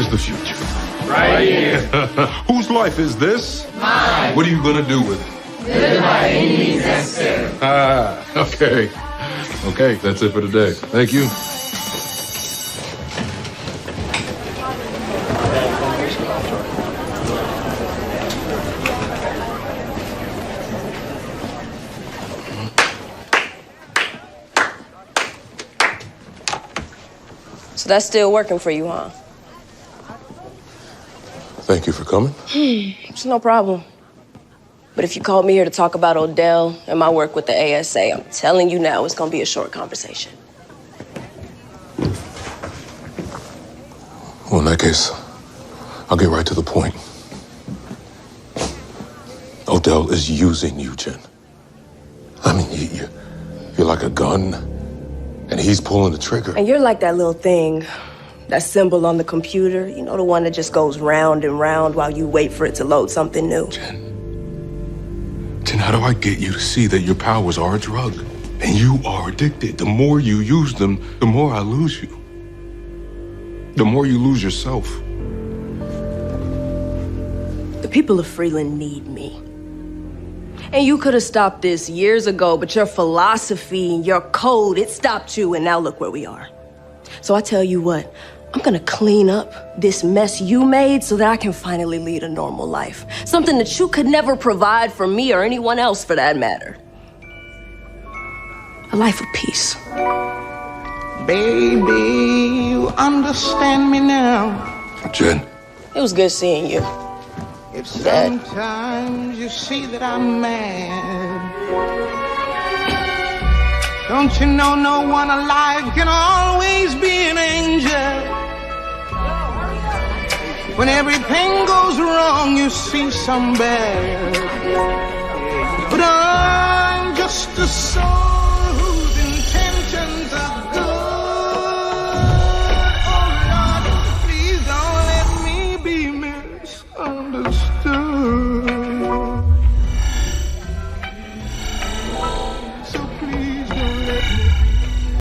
Where's the future? Right here. Whose life is this? Mine. What are you gonna do with it? Live by any means necessary. Okay. Okay, that's it for today. Thank you. So that's still working for you, huh? Thank you for coming. It's no problem. But if you called me here to talk about Odell and my work with the ASA, I'm telling you now, it's gonna be a short conversation. Well, in that case, I'll get right to the point. Odell is using you, Jinn. I mean, you're like a gun, and he's pulling the trigger. And you're like that little thing, that symbol on the computer, you know, the one that just goes round and round while you wait for it to load something new. Jinn, how do I get you to see that your powers are a drug? And you are addicted. The more you use them, the more I lose you. The more you lose yourself. The people of Freeland need me. And you could have stopped this years ago, but your philosophy and your code, it stopped you, and now look where we are. So I tell you what, I'm gonna clean up this mess you made so that I can finally lead a normal life. Something that you could never provide for me or anyone else for that matter. A life of peace. Baby, you understand me now. Jinn. It was good seeing you. If sometimes you see that I'm mad, don't you know no one alive can always be an angel? When everything goes wrong, you see some bad.